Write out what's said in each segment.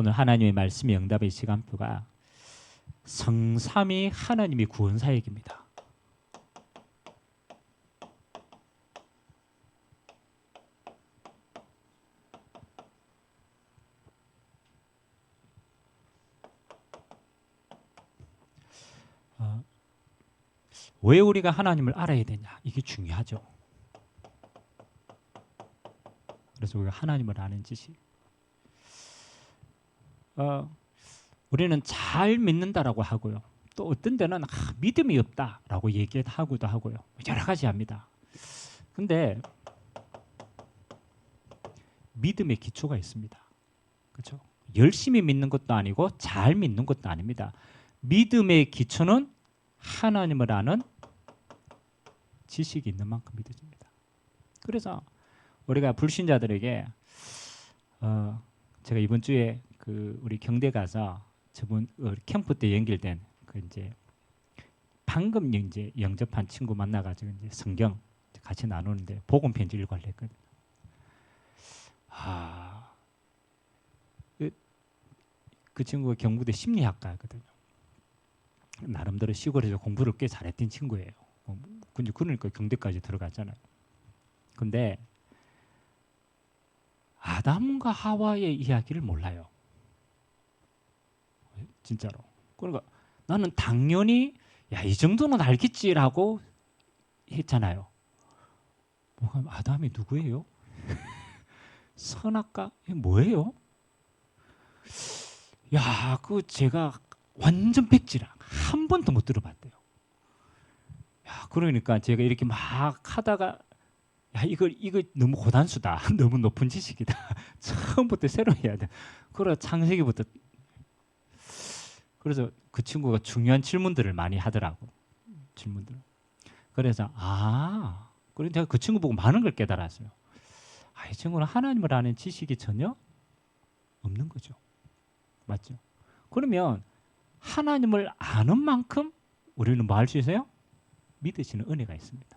오늘 하나님의 말씀의 응답의 시간표가 성삼위 하나님의 구원사역입니다. 왜 우리가 하나님을 알아야 되냐? 이게 중요하죠. 그래서 우리가 하나님을 아는 지식. 우리는 잘 믿는다라고 하고요. 또 어떤 데는 믿음이 없다라고 얘기하고도 하고요. 여러 가지 합니다. 근데 믿음의 기초가 있습니다. 그렇죠? 열심히 믿는 것도 아니고 잘 믿는 것도 아닙니다. 믿음의 기초는 하나님을 아는 지식이 있는 만큼 믿어집니다. 그래서 우리가 불신자들에게 제가 이번 주에 우리 경대 가서 저번 캠프 때 연결된 이제 방금 이제 영접한 친구 만나가지고 이제 성경 같이 나누는데 복음 편지 읽고 했거든요. 그 친구가 경북대 심리학과거든요. 나름대로 시골에서 공부를 꽤 잘했던 친구예요. 근데 그러니까 경대까지 들어갔잖아요. 근데 아담과 하와의 이야기를 몰라요. 진짜로. 그러니까 나는 당연히 이 정도는 알겠지라고 했잖아요. 아담이 누구예요? 선악과 뭐예요? 제가 완전 백지라 한 번도 못 들어봤대요. 그러니까 제가 이렇게 막 하다가 이거 너무 고단수다. 너무 높은 지식이다. 처음부터 새로 해야 돼. 그래 창세기부터. 그래서 그 친구가 중요한 질문들을 많이 하더라고. 질문들. 그래서 그래서 제가 그 친구 보고 많은 걸 깨달았어요. 이 친구는 하나님을 아는 지식이 전혀 없는 거죠. 맞죠? 그러면 하나님을 아는 만큼 우리는 뭐 할 수 있어요? 믿으시는 은혜가 있습니다.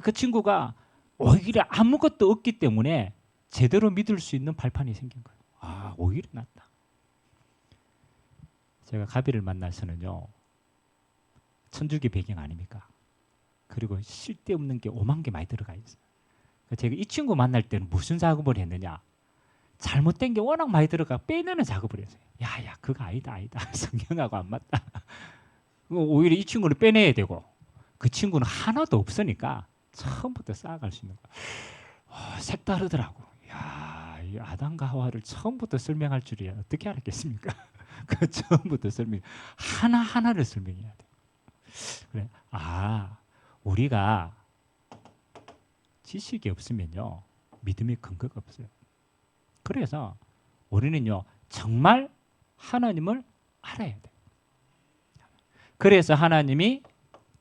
그 친구가 오히려 아무것도 없기 때문에 제대로 믿을 수 있는 발판이 생긴 거예요. 오히려 낫다. 제가 가비를 만나서는요. 천주교 배경 아닙니까? 그리고 쓸데없는 게 5만 개 많이 들어가 있어요. 제가 이 친구 만날 때는 무슨 작업을 했느냐? 잘못된 게 워낙 많이 들어가 빼내는 작업을 했어요. 그거 아니다. 성경하고 안 맞다. 오히려 이 친구는 빼내야 되고 그 친구는 하나도 없으니까 처음부터 쌓아갈 수 있는 거예요. 색다르더라고. 이 아담과 하와를 처음부터 설명할 줄이야 어떻게 알았겠습니까? 그 처음부터 하나하나를 설명해야 돼. 그래. 우리가 지식이 없으면요 믿음의 근거가 없어요. 그래서 우리는요 정말 하나님을 알아야 돼. 그래서 하나님이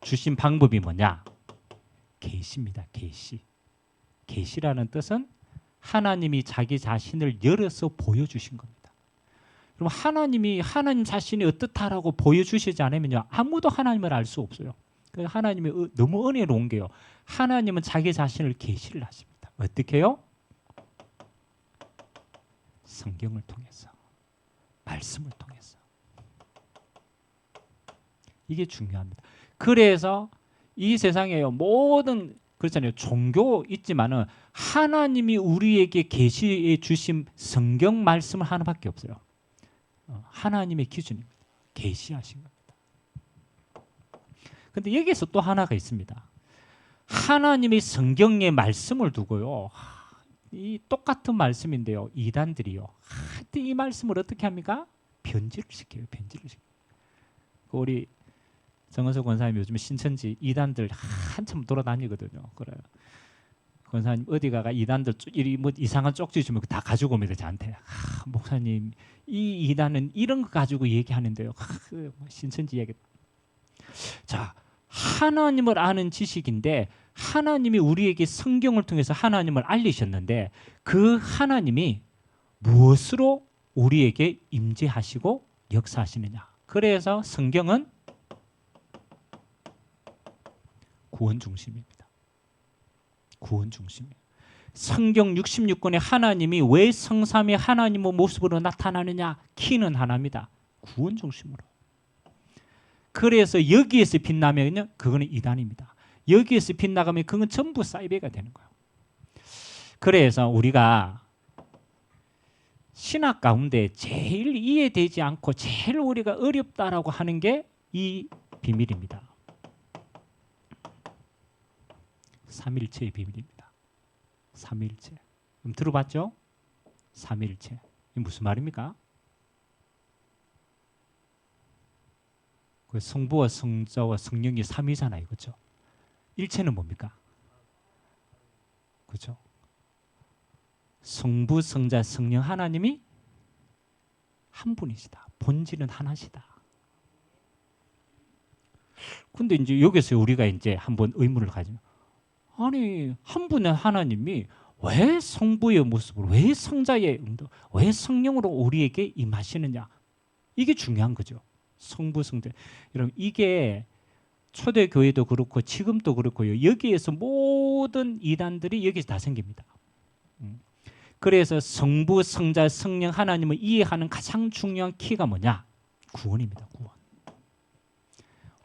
주신 방법이 뭐냐? 계시입니다. 계시라는 뜻은 하나님이 자기 자신을 열어서 보여주신 겁니다. 그럼 하나님 자신이 어떻다라고 보여주시지 않으면요 아무도 하나님을 알 수 없어요. 하나님이 너무 은혜로운 게요. 하나님은 자기 자신을 계시를 하십니다. 어떻게 해요? 성경을 통해서, 말씀을 통해서. 이게 중요합니다. 그래서 이 세상에요 모든 그렇잖아요. 종교 있지만은 하나님이 우리에게 계시해 주신 성경 말씀을 하나밖에 없어요. 하나님의 기준입니다. 계시하신 겁니다. 근데 여기서 또 하나가 있습니다. 하나님이 성경의 말씀을 두고요. 이 똑같은 말씀인데요. 이단들이요. 이 말씀을 어떻게 합니까? 변질을 시켜요. 우리 정은석 권사님 요즘에 신천지 이단들 한참 돌아다니거든요. 그래요. 권사님 어디 가가 이단들 뭐 이상한 쪽지 주면 다 가지고 옵니다. 저한테. 목사님 이 이단은 이런 거 가지고 얘기하는데요. 신천지 얘기. 자, 하나님을 아는 지식인데 하나님이 우리에게 성경을 통해서 하나님을 알리셨는데 그 하나님이 무엇으로 우리에게 임재하시고 역사하시느냐. 그래서 성경은 구원 중심입니다. 구원 중심이에요. 성경 66권에 하나님이 왜 성삼위 하나님의 모습으로 나타나느냐? 키는 하나입니다. 구원 중심으로. 그래서 여기에서 빛나면요, 그거는 이단입니다. 여기에서 빛나가면 그건 전부 사이베가 되는 거예요. 그래서 우리가 신학 가운데 제일 이해되지 않고 제일 우리가 어렵다라고 하는 게 이 비밀입니다. 삼일체의 비밀입니다. 삼일체. 그럼 들어봤죠? 삼일체. 이게 무슨 말입니까? 그 성부와 성자와 성령이 삼위잖아요. 그렇죠? 일체는 뭡니까? 그렇죠? 성부, 성자, 성령 하나님이 한 분이시다. 본질은 하나시다. 근데 이제 여기서 우리가 이제 한번 의문을 가지면, 아니 한 분의 하나님이 왜 성부의 모습으로, 왜 성자의 응도, 왜 성령으로 우리에게 임하시느냐? 이게 중요한 거죠. 성부, 성자. 여러분 이게 초대교회도 그렇고 지금도 그렇고요. 여기에서 모든 이단들이 여기서 다 생깁니다. 그래서 성부, 성자, 성령 하나님을 이해하는 가장 중요한 키가 뭐냐? 구원입니다. 구원.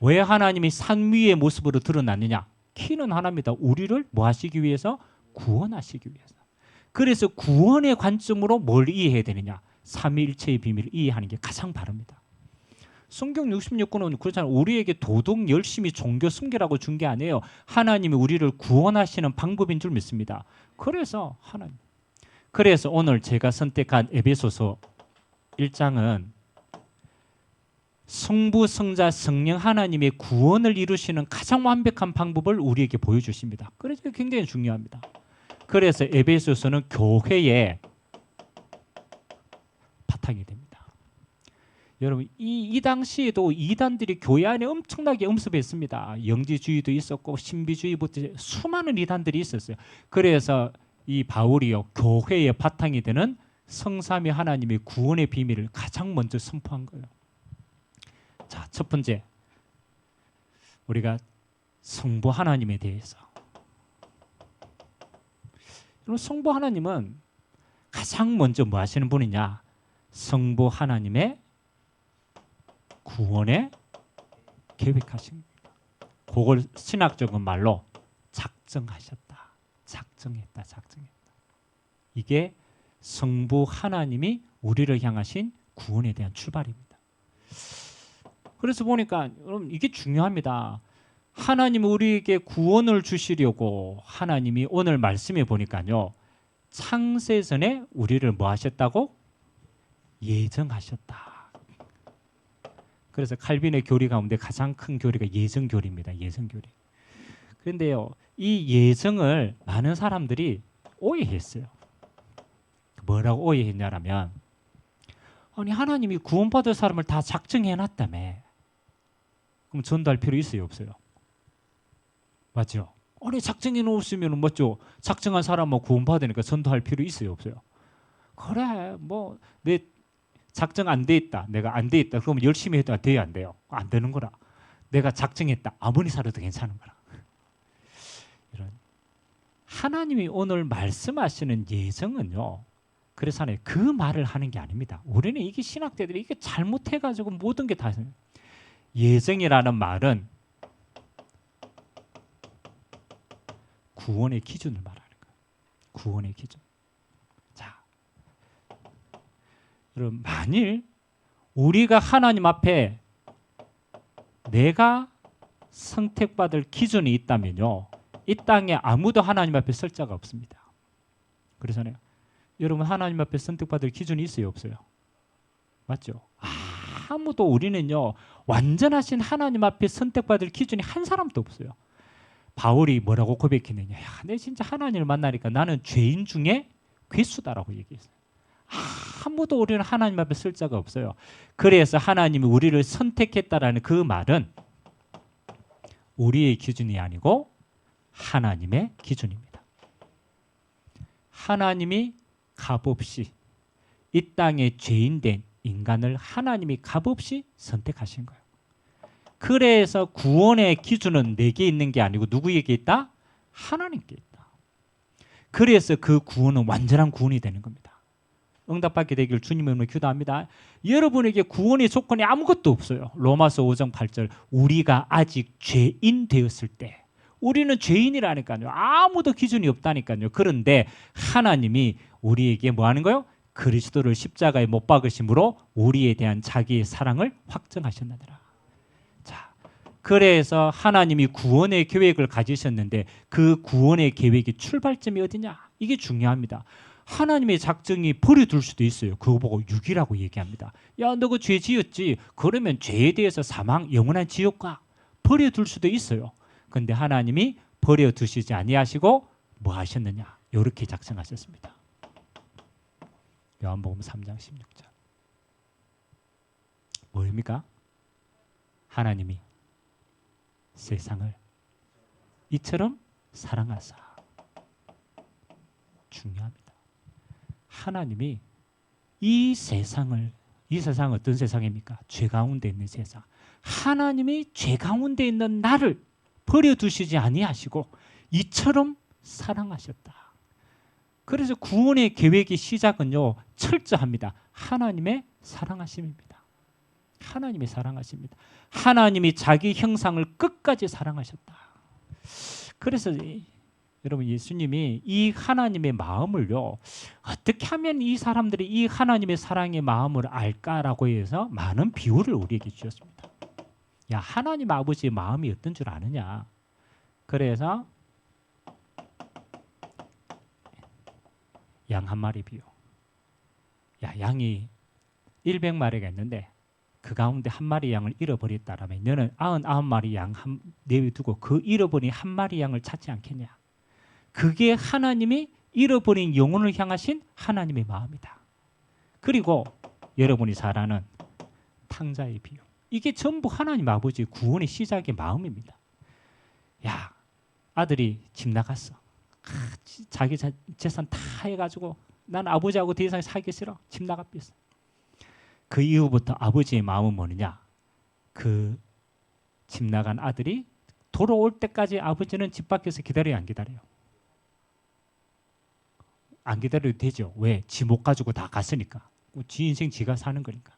왜 하나님이 산 위의 모습으로 드러났느냐? 키는 하나입니다. 우리를 뭐 하시기 위해서? 구원하시기 위해서. 그래서 구원의 관점으로 뭘 이해해야 되느냐? 삼위일체의 비밀을 이해하는 게 가장 바릅니다. 성경 66권은 그렇잖아요. 우리에게 도덕, 열심히 종교 숨기라고 준 게 아니에요. 하나님이 우리를 구원하시는 방법인 줄 믿습니다. 그래서 하나님. 그래서 오늘 제가 선택한 에베소서 1장은 성부, 성자, 성령 하나님의 구원을 이루시는 가장 완벽한 방법을 우리에게 보여주십니다. 그래서 굉장히 중요합니다. 그래서 에베소서는 교회의 바탕이 됩니다. 여러분 이 당시에도 이단들이 교회 안에 엄청나게 엄습했습니다. 영지주의도 있었고 신비주의부터 수많은 이단들이 있었어요. 그래서 이 바울이요, 교회의 바탕이 되는 성삼위 하나님의 구원의 비밀을 가장 먼저 선포한 거예요. 자, 첫 번째, 우리가 성부 하나님에 대해서. 성부 하나님은 가장 먼저 뭐 하시는 분이냐? 성부 하나님의 구원에 계획하신 겁니다. 그걸 신학적인 말로 작정하셨다. 작정했다. 이게 성부 하나님이 우리를 향하신 구원에 대한 출발입니다. 그래서 보니까 여러분 이게 중요합니다. 하나님이 우리에게 구원을 주시려고 하나님이 오늘 말씀해 보니까요. 창세전에 우리를 뭐 하셨다고? 예정하셨다. 그래서 칼빈의 교리 가운데 가장 큰 교리가 예정교리입니다. 예정교리. 그런데요. 이 예정을 많은 사람들이 오해했어요. 뭐라고 오해했냐면, 아니 하나님이 구원받을 사람을 다 작정해놨다며. 그럼 전도할 필요 있어요, 없어요? 맞죠? 아니 작정해 놓으시면 맞죠? 작정한 사람은 구원받으니까 전도할 필요 있어요, 없어요? 그래, 뭐 내 작정 안 돼 있다, 내가 안 돼 있다. 그러면 열심히 해도 돼요, 안 돼요? 안 되는 거라. 내가 작정했다, 아무리 살아도 괜찮은 거라. 이런 하나님이 오늘 말씀하시는 예정은요. 그래서 하나님 그 말을 하는 게 아닙니다. 우리는 이게 신학자들이 이게 잘못해가지고 모든 게 다 예정이라는 말은 구원의 기준을 말하는 거예요. 구원의 기준. 자, 여러분 만일 우리가 하나님 앞에 내가 선택받을 기준이 있다면요, 이 땅에 아무도 하나님 앞에 설 자가 없습니다. 그래서요, 여러분 하나님 앞에 선택받을 기준이 있어요, 없어요? 맞죠? 아무도 우리는요 완전하신 하나님 앞에 선택받을 기준이 한 사람도 없어요. 바울이 뭐라고 고백했느냐? 야, 내 진짜 하나님을 만나니까 나는 죄인 중에 괴수다라고 얘기했어요. 아무도 우리는 하나님 앞에 설 자가 없어요. 그래서 하나님이 우리를 선택했다라는 그 말은 우리의 기준이 아니고 하나님의 기준입니다. 하나님이 값없이 이 땅에 죄인된 인간을 하나님이 값없이 선택하신 거예요. 그래서 구원의 기준은 내게 있는 게 아니고 누구에게 있다? 하나님께 있다. 그래서 그 구원은 완전한 구원이 되는 겁니다. 응답받게 되길 주님의 이름으로 기도합니다. 여러분에게 구원의 조건이 아무것도 없어요. 로마서 5장 8절 우리가 아직 죄인 되었을 때 우리는 죄인이라니까요. 아무도 기준이 없다니까요. 그런데 하나님이 우리에게 뭐 하는 거예요? 그리스도를 십자가에 못 박으심으로 우리에 대한 자기의 사랑을 확증하셨느니라. 자, 그래서 하나님이 구원의 계획을 가지셨는데 그 구원의 계획의 출발점이 어디냐? 이게 중요합니다. 하나님의 작정이 버려둘 수도 있어요. 그거 보고 유기라고 얘기합니다. 야, 너 그 죄 지었지? 그러면 죄에 대해서 사망, 영원한 지옥가 버려둘 수도 있어요. 근데 하나님이 버려두시지 아니하시고 뭐 하셨느냐? 이렇게 작정하셨습니다. 요한복음 3장 16절 뭐입니까? 하나님이 세상을 이처럼 사랑하사. 중요합니다. 하나님이 이 세상은 어떤 세상입니까? 죄 가운데 있는 세상. 하나님이 죄 가운데 있는 나를 버려두시지 아니하시고 이처럼 사랑하셨다. 그래서 구원의 계획의 시작은요, 철저합니다. 하나님의 사랑하심입니다. 하나님이 사랑하십니다. 하나님이 자기 형상을 끝까지 사랑하셨다. 그래서 여러분, 예수님이 이 하나님의 마음을요, 어떻게 하면 이 사람들이 이 하나님의 사랑의 마음을 알까라고 해서 많은 비유를 우리에게 주셨습니다. 야, 하나님 아버지의 마음이 어떤 줄 아느냐? 그래서 양 한 마리 비유. 야, 양이 100마리가 있는데 그 가운데 한 마리 양을 잃어버렸다라면 너는 99마리 양 내두고 그 잃어버린 한 마리 양을 찾지 않겠냐? 그게 하나님이 잃어버린 영혼을 향하신 하나님의 마음이다. 그리고 여러분이 잘 아는 탕자의 비유. 이게 전부 하나님 아버지의 구원의 시작의 마음입니다. 야, 아들이 집 나갔어. 자기 재산 다 해가지고 난 아버지하고 더 이상 살기 싫어. 집 나갔겠어. 그 이후부터 아버지의 마음은 뭐느냐? 그 집 나간 아들이 돌아올 때까지 아버지는 집 밖에서 기다려요, 안 기다려요? 안 기다려도 되죠. 왜? 지 못 가지고 다 갔으니까. 지 인생 지가 사는 거니까.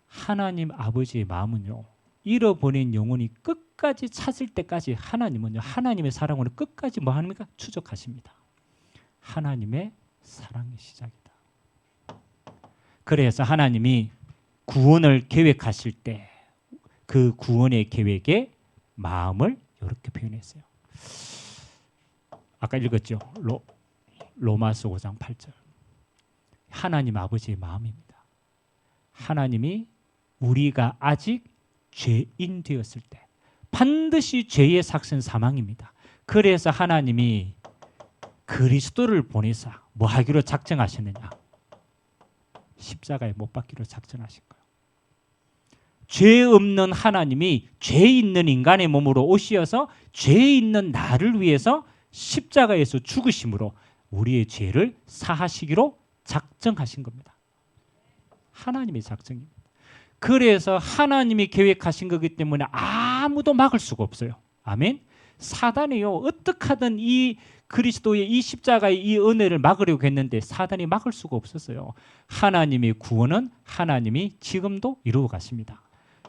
하나님 아버지의 마음은요, 잃어버린 영혼이 끝까지 찾을 때까지 하나님은요, 하나님의 사랑으로 끝까지 뭐 합니까? 추적하십니다. 하나님의 사랑의 시작이다. 그래서 하나님이 구원을 계획하실 때 그 구원의 계획의 마음을 이렇게 표현했어요. 아까 읽었죠? 로마서 5장 8절. 하나님 아버지의 마음입니다. 하나님이 우리가 아직 죄인 되었을 때 반드시 죄의 삭은 사망입니다. 그래서 하나님이 그리스도를 보내사 뭐 하기로 작정하셨느냐? 십자가에 못 박기로 작정하신 거예요. 죄 없는 하나님이 죄 있는 인간의 몸으로 오시어서 죄 있는 나를 위해서 십자가에서 죽으심으로 우리의 죄를 사하시기로 작정하신 겁니다. 하나님의 작정입니다. 그래서 하나님이 계획하신 거기 때문에 아무도 막을 수가 없어요. 아멘. 사단이요, 어떻게 하든 이 그리스도의 이 십자가의 이 은혜를 막으려고 했는데 사단이 막을 수가 없었어요. 하나님의 구원은 하나님이 지금도 이루어 가십니다.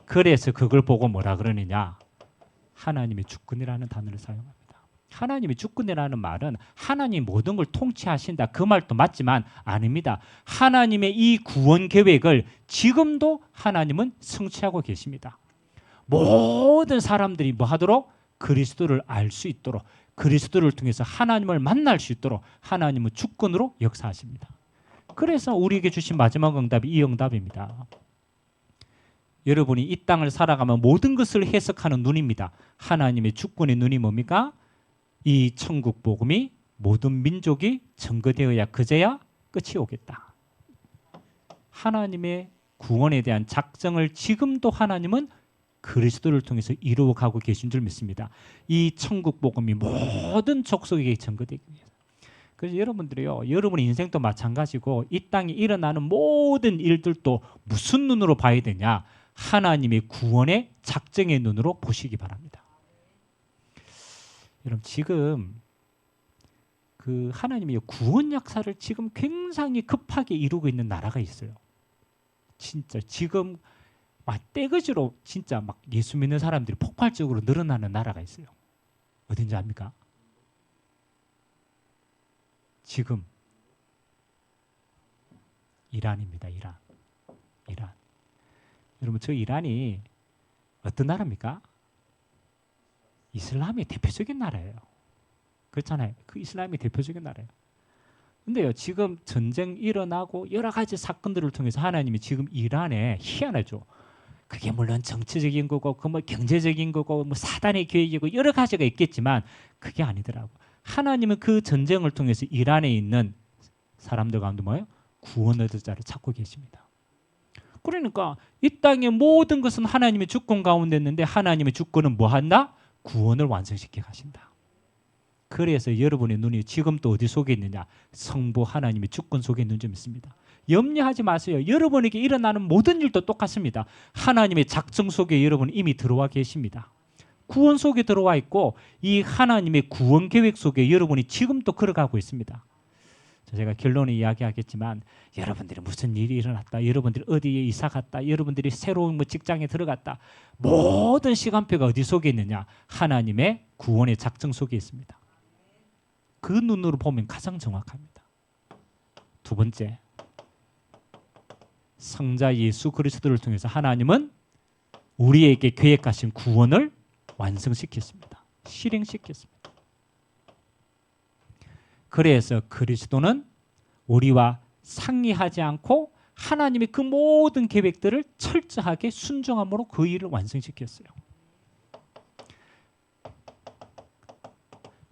그래서 그걸 보고 뭐라 그러느냐? 하나님의 주권이라는 단어를 사용합니다. 하나님의 주권이라는 말은 하나님 모든 걸 통치하신다, 그 말도 맞지만 아닙니다. 하나님의 이 구원 계획을 지금도 하나님은 성취하고 계십니다. 모든 사람들이 뭐 하도록? 그리스도를 알 수 있도록, 그리스도를 통해서 하나님을 만날 수 있도록 하나님은 주권으로 역사하십니다. 그래서 우리에게 주신 마지막 응답이 이 응답입니다. 여러분이 이 땅을 살아가면 모든 것을 해석하는 눈입니다. 하나님의 주권의 눈이 뭡니까? 이 천국 복음이 모든 민족이 증거되어야 그제야 끝이 오겠다. 하나님의 구원에 대한 작정을 지금도 하나님은 그리스도를 통해서 이루어가고 계신 줄 믿습니다. 이 천국 복음이 모든 족속에게 증거되기 위해서. 그래서 여러분들이요, 여러분의 인생도 마찬가지고 이 땅에 일어나는 모든 일들도 무슨 눈으로 봐야 되냐? 하나님의 구원의 작정의 눈으로 보시기 바랍니다. 여러분, 지금 그 하나님의 구원 역사를 지금 굉장히 급하게 이루고 있는 나라가 있어요. 진짜 지금 막 떼거지로 진짜 막 예수 믿는 사람들이 폭발적으로 늘어나는 나라가 있어요. 어딘지 압니까? 지금 이란입니다. 이란. 여러분, 저 이란이 어떤 나라입니까? 이슬람의 대표적인 나라예요. 그렇잖아요. 그 이슬람이 대표적인 나라예요. 근데요, 지금 전쟁 일어나고 여러 가지 사건들을 통해서 하나님이 지금 이란에 희한하죠. 그게 물론 정치적인 거고, 그 뭐 경제적인 거고, 뭐 사단의 계획이고 여러 가지가 있겠지만 그게 아니더라고. 하나님은 그 전쟁을 통해서 이란에 있는 사람들 가운데 뭐예요? 구원 얻을 자를 찾고 계십니다. 그러니까 이 땅의 모든 것은 하나님의 주권 가운데 있는데 하나님의 주권은 뭐 한다? 구원을 완성시켜 가신다. 그래서 여러분의 눈이 지금 또 어디 속에 있느냐? 성부 하나님의 주권 속에 있는 점 있습니다. 염려하지 마세요. 여러분에게 일어나는 모든 일도 똑같습니다. 하나님의 작정 속에 여러분 이미 들어와 계십니다. 구원 속에 들어와 있고 이 하나님의 구원 계획 속에 여러분이 지금 또 걸어가고 있습니다. 제가 결론에 이야기하겠지만 여러분들이 무슨 일이 일어났다, 여러분들이 어디에 이사 갔다, 여러분들이 새로운 뭐 직장에 들어갔다, 모든 시간표가 어디 속에 있느냐? 하나님의 구원의 작정 속에 있습니다. 그 눈으로 보면 가장 정확합니다. 두 번째, 성자 예수 그리스도를 통해서 하나님은 우리에게 계획하신 구원을 완성시켰습니다. 실행시켰습니다. 그래서 그리스도는 우리와 상의하지 않고 하나님의 그 모든 계획들을 철저하게 순종함으로 그 일을 완성시켰어요.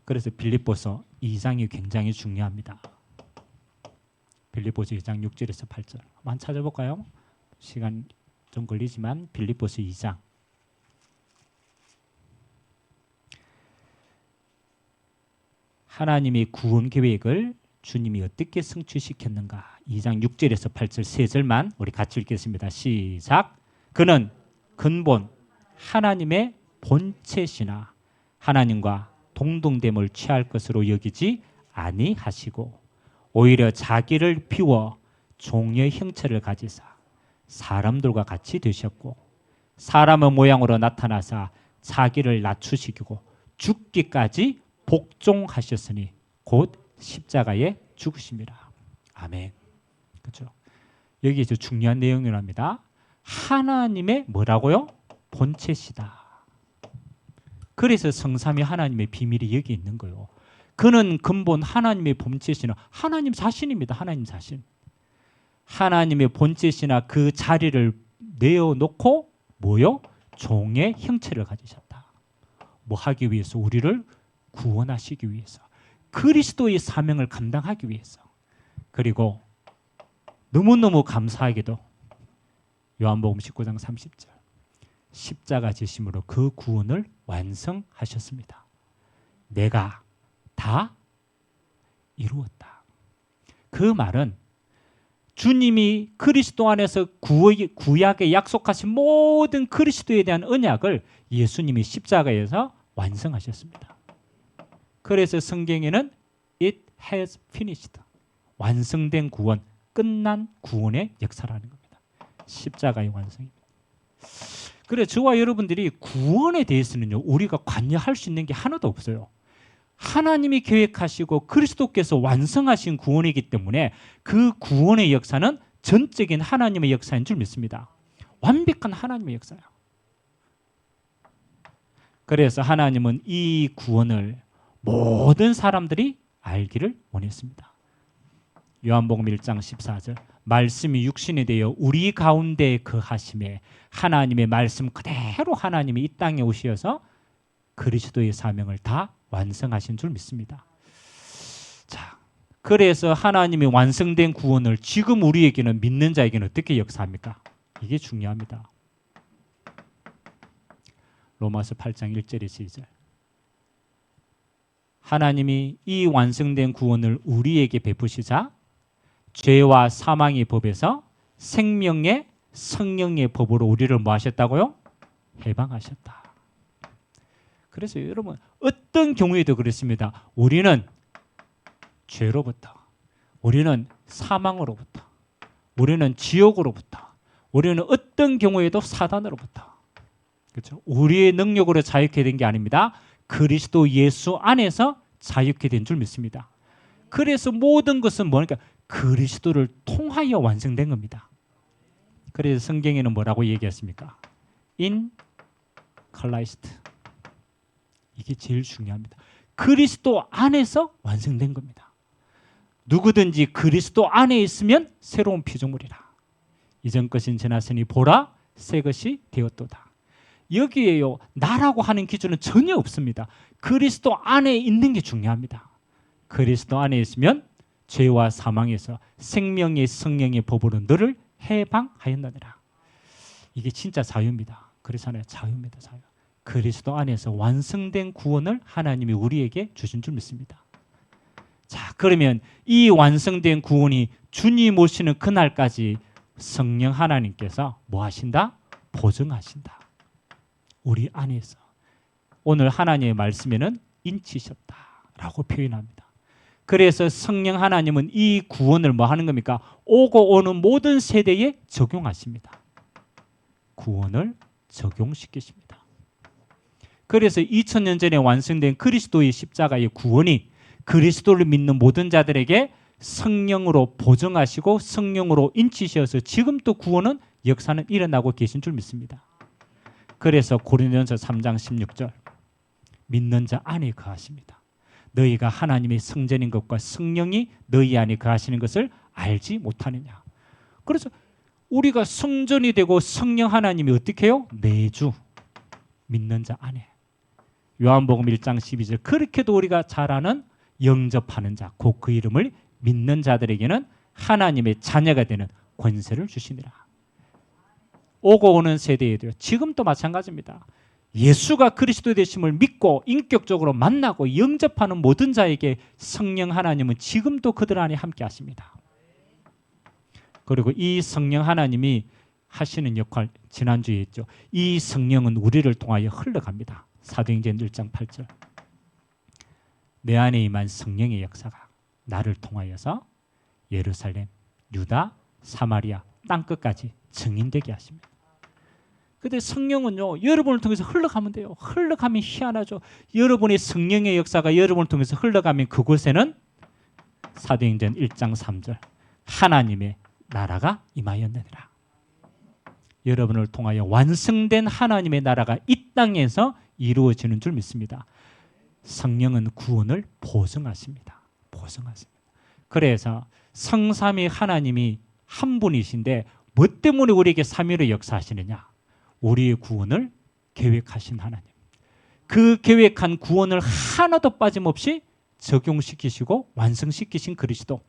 그래서 빌립보서 2장이 굉장히 중요합니다. 빌립보서 2장 6절에서 8절 한번 찾아볼까요? 시간 좀 걸리지만 빌립보서 2장 하나님의 구원 계획을 주님이 어떻게 성취시켰는가? 2장 6절에서 8절 세 절만 우리 같이 읽겠습니다. 시작. 그는 근본 하나님의 본체시나 하나님과 동등됨을 취할 것으로 여기지 아니하시고 오히려 자기를 비워 종의 형체를 가지사 사람들과 같이 되셨고 사람의 모양으로 나타나사 자기를 낮추시고 죽기까지 복종하셨으니 곧 십자가에 죽으심이라. 아멘. 그렇죠? 여기 이제 중요한 내용이랍니다. 하나님의 뭐라고요? 본체시다. 그래서 성삼위 하나님의 비밀이 여기 있는 거예요. 그는 근본 하나님의 본체시나 하나님 자신입니다. 하나님 자신. 하나님의 본체시나 그 자리를 내어놓고 뭐요? 종의 형체를 가지셨다. 뭐 하기 위해서? 우리를 구원하시기 위해서. 그리스도의 사명을 감당하기 위해서. 그리고 너무너무 감사하게도 요한복음 19장 30절 십자가 지심으로 그 구원을 완성하셨습니다. 내가 다 이루었다. 그 말은 주님이 그리스도 안에서 구약에 약속하신 모든 그리스도에 대한 언약을 예수님이 십자가에서 완성하셨습니다. 그래서 성경에는 It has finished. 완성된 구원, 끝난 구원의 역사라는 겁니다. 십자가의 완성입니다. 그래 저와 여러분들이 구원에 대해서는요 우리가 관여할 수 있는 게 하나도 없어요. 하나님이 계획하시고 그리스도께서 완성하신 구원이기 때문에 그 구원의 역사는 전적인 하나님의 역사인 줄 믿습니다. 완벽한 하나님의 역사예요. 그래서 하나님은 이 구원을 모든 사람들이 알기를 원했습니다. 요한복음 1장 14절 말씀이 육신이 되어 우리 가운데 거하심에 하나님의 말씀 그대로 하나님이 이 땅에 오셔서 그리스도의 사명을 다 완성하신 줄 믿습니다. 자, 그래서 하나님이 완성된 구원을 지금 우리에게는 믿는 자에게는 어떻게 역사합니까? 이게 중요합니다. 로마서 8장 1절에서 2절 하나님이 이 완성된 구원을 우리에게 베푸시자 죄와 사망의 법에서 생명의 성령의 법으로 우리를 뭐 하셨다고요? 해방하셨다. 그래서 여러분 어떤 경우에도 그렇습니다. 우리는 죄로부터, 우리는 사망으로부터, 우리는 지옥으로부터, 우리는 어떤 경우에도 사단으로부터, 그렇죠? 우리의 능력으로 자유케 된 게 아닙니다. 그리스도 예수 안에서 자유케 된 줄 믿습니다. 그래서 모든 것은 뭐니까 그리스도를 통하여 완성된 겁니다. 그래서 성경에는 뭐라고 얘기했습니까? In Christ. 이게 제일 중요합니다. 그리스도 안에서 완성된 겁니다. 누구든지 그리스도 안에 있으면 새로운 피조물이라. 이전 것은 지났으니 보라 새 것이 되었도다. 여기에요, 나라고 하는 기준은 전혀 없습니다. 그리스도 안에 있는 게 중요합니다. 그리스도 안에 있으면 죄와 사망에서 생명의 성령의 법으로 너를 해방하였느니라. 이게 진짜 자유입니다. 그래서 하나의 자유입니다. 자유. 그리스도 안에서 완성된 구원을 하나님이 우리에게 주신 줄 믿습니다. 자, 그러면 이 완성된 구원이 주님 오시는 그날까지 성령 하나님께서 뭐 하신다? 보증하신다. 우리 안에서. 오늘 하나님의 말씀에는 인치셨다라고 표현합니다. 그래서 성령 하나님은 이 구원을 뭐 하는 겁니까? 오고 오는 모든 세대에 적용하십니다. 구원을 적용시키십니다. 그래서 2000년 전에 완성된 그리스도의 십자가의 구원이 그리스도를 믿는 모든 자들에게 성령으로 보증하시고 성령으로 인치셔서 지금 또 구원은 역사는 일어나고 계신 줄 믿습니다. 그래서 고린도전서 3장 16절 믿는 자 안에 거하십니다. 너희가 하나님의 성전인 것과 성령이 너희 안에 거하시는 것을 알지 못하느냐. 그래서 우리가 성전이 되고 성령 하나님이 어떻게 해요? 내주 믿는 자 안에. 요한복음 1장 12절 그렇게도 우리가 잘 아는 영접하는 자, 곧 그 이름을 믿는 자들에게는 하나님의 자녀가 되는 권세를 주시니라. 오고 오는 세대에도요. 지금도 마찬가지입니다. 예수가 그리스도 되심을 믿고 인격적으로 만나고 영접하는 모든 자에게 성령 하나님은 지금도 그들 안에 함께 하십니다. 그리고 이 성령 하나님이 하시는 역할 지난주에 했죠. 이 성령은 우리를 통하여 흘러갑니다. 사도행전 1장 8절 내 안에 임한 성령의 역사가 나를 통하여서 예루살렘, 유다, 사마리아 땅끝까지 증인되게 하십니다. 근데 성령은요, 여러분을 통해서 흘러가면 돼요. 흘러가면 희한하죠. 여러분의 성령의 역사가 여러분을 통해서 흘러가면 그곳에는 사도행전 1장 3절 하나님의 나라가 임하였느니라. 여러분을 통하여 완성된 하나님의 나라가 이 땅에서 이루어지는 줄 믿습니다. 성령은 구원을 보증하십니다. 보증하십니다. 그래서 성삼위 하나님이 한 분이신데 뭐 때문에 우리에게 삼위로 역사하시느냐? 우리의 구원을 계획하신 하나님. 그 계획한 구원을 하나도 빠짐없이 적용시키시고 완성시키신 그리스도.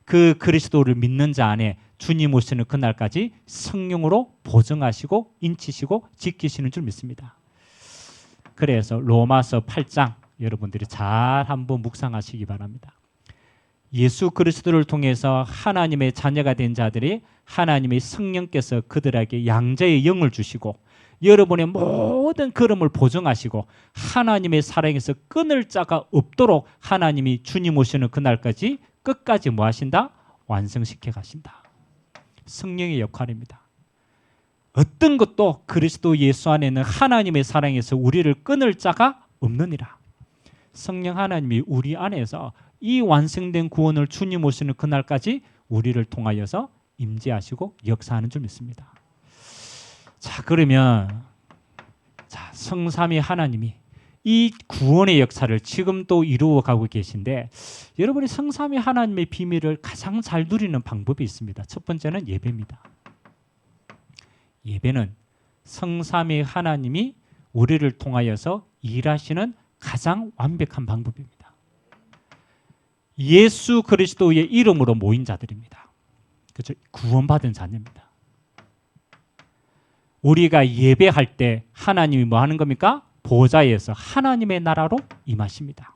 그 그리스도를 믿는 자 안에 주님 오시는 그날까지 성령으로 보증하시고 인치시고 지키시는 줄 믿습니다. 그래서 로마서 8장 여러분들이 잘 한번 묵상하시기 바랍니다. 예수 그리스도를 통해서 하나님의 자녀가 된 자들이 하나님의 성령께서 그들에게 양자의 영을 주시고 여러분의 모든 걸음을 보증하시고 하나님의 사랑에서 끊을 자가 없도록 하나님이 주님 오시는 그날까지 끝까지 뭐 하신다? 완성시켜 가신다. 성령의 역할입니다. 어떤 것도 그리스도 예수 안에는 하나님의 사랑에서 우리를 끊을 자가 없느니라. 성령 하나님이 우리 안에서 이 완성된 구원을 주님 오시는 그날까지 우리를 통하여서 임재하시고 역사하는 줄 믿습니다. 자, 그러면 성삼위 하나님이 이 구원의 역사를 지금도 이루어가고 계신데 여러분이 성삼위 하나님의 비밀을 가장 잘 누리는 방법이 있습니다. 첫 번째는 예배입니다. 예배는 성삼위 하나님이 우리를 통하여서 일하시는 가장 완벽한 방법입니다. 예수 그리스도의 이름으로 모인 자들입니다. 그렇죠? 구원받은 자녀입니다. 우리가 예배할 때 하나님이 뭐 하는 겁니까? 보좌에서 하나님의 나라로 임하십니다.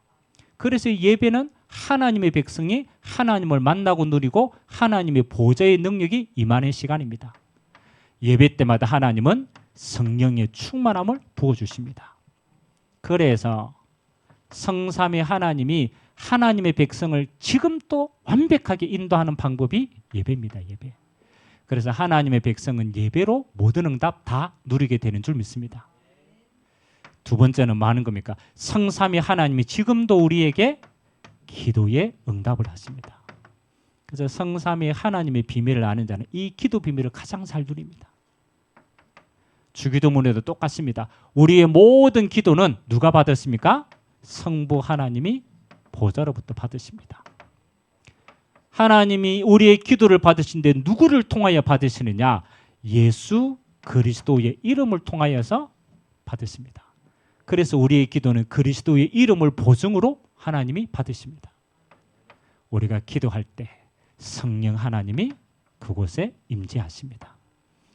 그래서 예배는 하나님의 백성이 하나님을 만나고 누리고 하나님의 보좌의 능력이 임하는 시간입니다. 예배 때마다 하나님은 성령의 충만함을 부어주십니다. 그래서 성삼위 하나님이 하나님의 백성을 지금도 완벽하게 인도하는 방법이 예배입니다. 예배. 그래서 하나님의 백성은 예배로 모든 응답 다 누리게 되는 줄 믿습니다. 두 번째는 뭐 하는 겁니까? 성삼위 하나님이 지금도 우리에게 기도에 응답을 하십니다. 그래서 성삼위 하나님의 비밀을 아는 자는 이 기도 비밀을 가장 잘 누립니다. 주기도문에도 똑같습니다. 우리의 모든 기도는 누가 받았습니까? 성부 하나님이 보좌로부터 받으십니다. 하나님이 우리의 기도를 받으신데 누구를 통하여 받으시느냐? 예수 그리스도의 이름을 통하여서 받으십니다. 그래서 우리의 기도는 그리스도의 이름을 보증으로 하나님이 받으십니다. 우리가 기도할 때 성령 하나님이 그곳에 임재하십니다.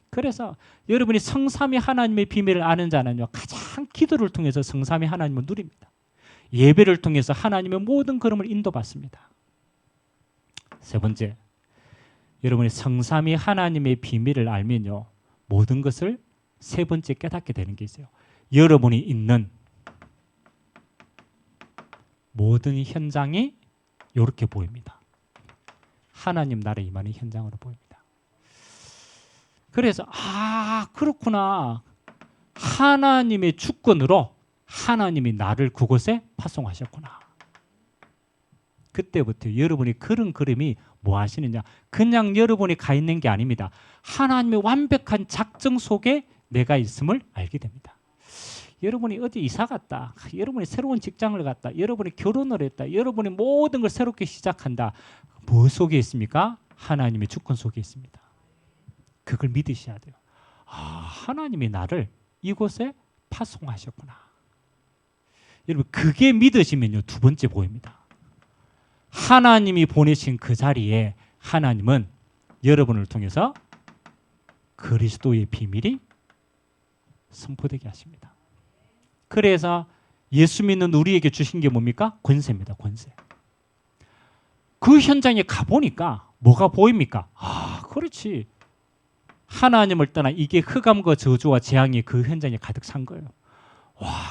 그래서 여러분이 성삼위 하나님의 비밀을 아는 자는요, 가장 기도를 통해서 성삼위 하나님을 누립니다. 예배를 통해서 하나님의 모든 걸음을 인도받습니다. 세 번째, 여러분이 성삼위 하나님의 비밀을 알면요, 모든 것을 세 번째 깨닫게 되는 게 있어요. 여러분이 있는 모든 현장이 이렇게 보입니다. 하나님 나라에 임하는 현장으로 보입니다. 그래서 그렇구나. 하나님의 주권으로 하나님이 나를 그곳에 파송하셨구나. 그때부터 여러분이 그런 그림이 뭐 하시느냐? 그냥 여러분이 가 있는 게 아닙니다. 하나님의 완벽한 작정 속에 내가 있음을 알게 됩니다. 여러분이 어디 이사 갔다, 여러분이 새로운 직장을 갔다, 여러분이 결혼을 했다, 여러분이 모든 걸 새롭게 시작한다. 뭐 속에 있습니까? 하나님의 주권 속에 있습니다. 그걸 믿으셔야 돼요. 하나님이 나를 이곳에 파송하셨구나. 여러분, 그게 믿으시면요, 두 번째 보입니다. 하나님이 보내신 그 자리에 하나님은 여러분을 통해서 그리스도의 비밀이 선포되게 하십니다. 그래서 예수 믿는 우리에게 주신 게 뭡니까? 권세입니다. 권세. 그 현장에 가보니까 뭐가 보입니까? 그렇지. 하나님을 떠나 이게 흑암과 저주와 재앙이 그 현장에 가득 찬 거예요.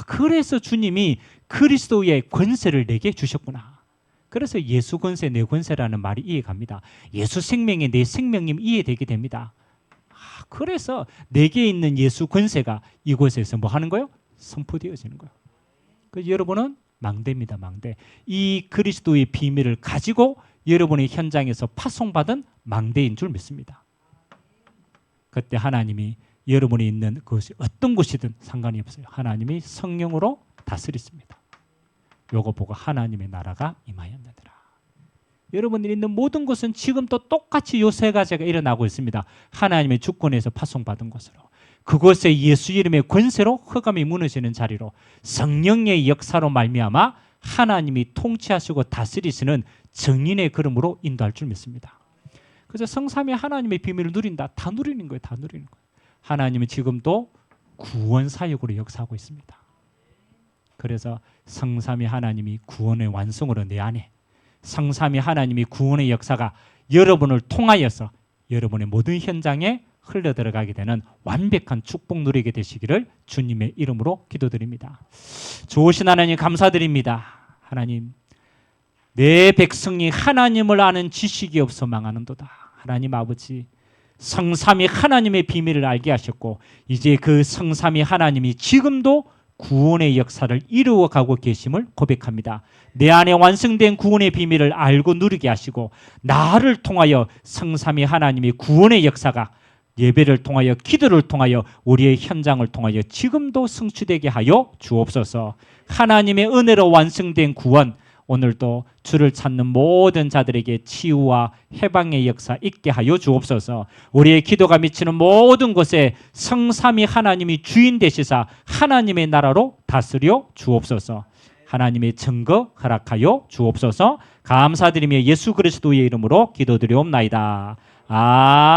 그래서 주님이 그리스도의 권세를 내게 주셨구나. 그래서 예수 권세, 내 권세라는 말이 이해갑니다. 예수 생명이 내 생명님 이해되게 됩니다. 그래서 내게 있는 예수 권세가 이곳에서 뭐 하는 거예요? 선포되어지는 거예요. 그래서 여러분은 망대입니다. 망대. 이 그리스도의 비밀을 가지고 여러분의 현장에서 파송받은 망대인 줄 믿습니다. 그때 하나님이 여러분이 있는 그것이 어떤 곳이든 상관이 없어요. 하나님이 성령으로 다스리십니다. 요거 보고 하나님의 나라가 임하였느니라. 여러분이 있는 모든 곳은 지금도 똑같이 요 세 가지가 일어나고 있습니다. 하나님의 주권에서 파송받은 곳으로, 그곳에 예수 이름의 권세로 흑암이 무너지는 자리로, 성령의 역사로 말미암아 하나님이 통치하시고 다스리시는 정인의 걸음으로 인도할 줄 믿습니다. 그래서 성삼위 하나님의 비밀을 누린다. 다 누리는 거예요. 다 누리는 거예요. 하나님은 지금도 구원 사역으로 역사하고 있습니다. 그래서 성삼위 하나님이 구원의 완성으로 내 안에, 성삼위 하나님이 구원의 역사가 여러분을 통하여서 여러분의 모든 현장에 흘러들어가게 되는 완벽한 축복 누리게 되시기를 주님의 이름으로 기도드립니다. 좋으신 하나님 감사드립니다. 하나님, 내 백성이 하나님을 아는 지식이 없어 망하는도다. 하나님 아버지, 성삼위 하나님의 비밀을 알게 하셨고 이제 그 성삼위 하나님이 지금도 구원의 역사를 이루어가고 계심을 고백합니다. 내 안에 완성된 구원의 비밀을 알고 누리게 하시고 나를 통하여 성삼위 하나님의 구원의 역사가 예배를 통하여, 기도를 통하여, 우리의 현장을 통하여 지금도 성취되게 하여 주옵소서. 하나님의 은혜로 완성된 구원, 오늘도 주를 찾는 모든 자들에게 치유와 해방의 역사 있게 하여 주옵소서. 우리의 기도가 미치는 모든 곳에 성삼위 하나님이 주인 되시사 하나님의 나라로 다스려 주옵소서. 하나님의 증거 허락하여 주옵소서. 감사드리며 예수 그리스도의 이름으로 기도드리옵나이다. 아멘.